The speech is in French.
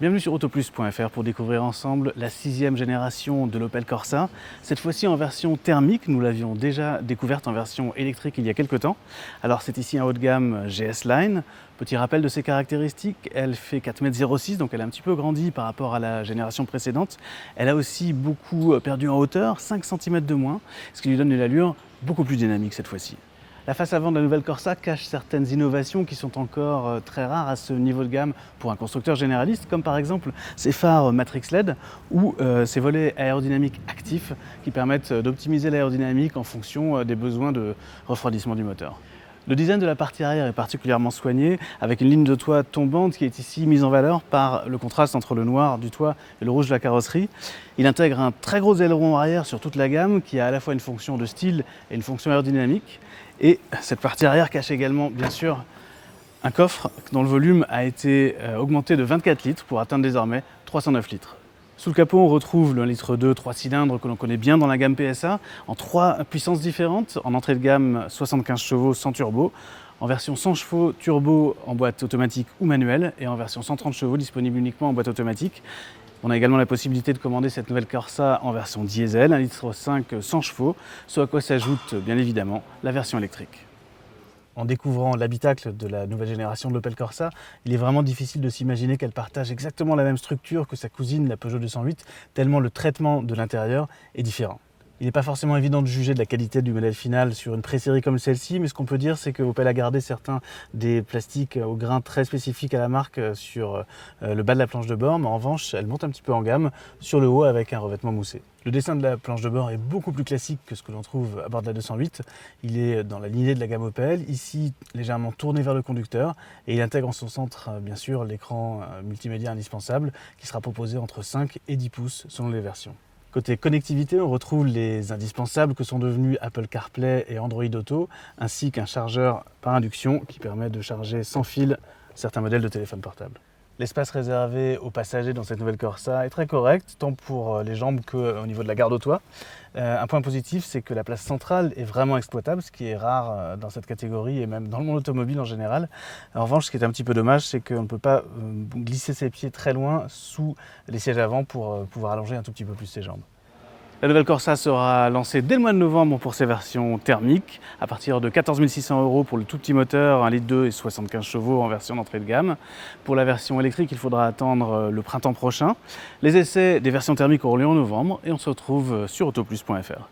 Bienvenue sur autoplus.fr pour découvrir ensemble la 6e génération de l'Opel Corsa. Cette fois-ci en version thermique, nous l'avions déjà découverte en version électrique il y a quelques temps. Alors c'est ici un haut de gamme GS Line. Petit rappel de ses caractéristiques, elle fait 4,06 m, donc elle a un petit peu grandi par rapport à la génération précédente. Elle a aussi beaucoup perdu en hauteur, 5 cm de moins, ce qui lui donne une allure beaucoup plus dynamique cette fois-ci. La face avant de la nouvelle Corsa cache certaines innovations qui sont encore très rares à ce niveau de gamme pour un constructeur généraliste, comme par exemple ces phares Matrix LED ou ces volets aérodynamiques actifs qui permettent d'optimiser l'aérodynamique en fonction des besoins de refroidissement du moteur. Le design de la partie arrière est particulièrement soigné, avec une ligne de toit tombante qui est ici mise en valeur par le contraste entre le noir du toit et le rouge de la carrosserie. Il intègre un très gros aileron arrière sur toute la gamme qui a à la fois une fonction de style et une fonction aérodynamique. Et cette partie arrière cache également, bien sûr, un coffre dont le volume a été augmenté de 24 litres pour atteindre désormais 309 litres. Sous le capot, on retrouve le 1,2 litre 3 cylindres que l'on connaît bien dans la gamme PSA, en 3 puissances différentes. En entrée de gamme, 75 chevaux sans turbo, en version 100 chevaux turbo en boîte automatique ou manuelle, et en version 130 chevaux disponible uniquement en boîte automatique. On a également la possibilité de commander cette nouvelle Corsa en version diesel, 1,5 litre 100 chevaux, ce à quoi s'ajoute bien évidemment la version électrique. En découvrant l'habitacle de la nouvelle génération de l'Opel Corsa, il est vraiment difficile de s'imaginer qu'elle partage exactement la même structure que sa cousine, la Peugeot 208, tellement le traitement de l'intérieur est différent. Il n'est pas forcément évident de juger de la qualité du modèle final sur une pré-série comme celle-ci, mais ce qu'on peut dire, c'est que Opel a gardé certains des plastiques au grain très spécifiques à la marque sur le bas de la planche de bord, mais en revanche, elle monte un petit peu en gamme sur le haut avec un revêtement moussé. Le dessin de la planche de bord est beaucoup plus classique que ce que l'on trouve à bord de la 208. Il est dans la lignée de la gamme Opel, ici légèrement tourné vers le conducteur, et il intègre en son centre, bien sûr, l'écran multimédia indispensable qui sera proposé entre 5 et 10 pouces selon les versions. Côté connectivité, on retrouve les indispensables que sont devenus Apple CarPlay et Android Auto, ainsi qu'un chargeur par induction qui permet de charger sans fil certains modèles de téléphone portable. L'espace réservé aux passagers dans cette nouvelle Corsa est très correct, tant pour les jambes qu'au niveau de la garde au toit. Un point positif, c'est que la place centrale est vraiment exploitable, ce qui est rare dans cette catégorie et même dans le monde automobile en général. En revanche, ce qui est un petit peu dommage, c'est qu'on ne peut pas glisser ses pieds très loin sous les sièges avant pour pouvoir allonger un tout petit peu plus ses jambes. La nouvelle Corsa sera lancée dès le mois de novembre pour ses versions thermiques, à partir de 14 600 € pour le tout petit moteur, 1,2 litre et 75 chevaux en version d'entrée de gamme. Pour la version électrique, il faudra attendre le printemps prochain. Les essais des versions thermiques auront lieu en novembre et on se retrouve sur autoplus.fr.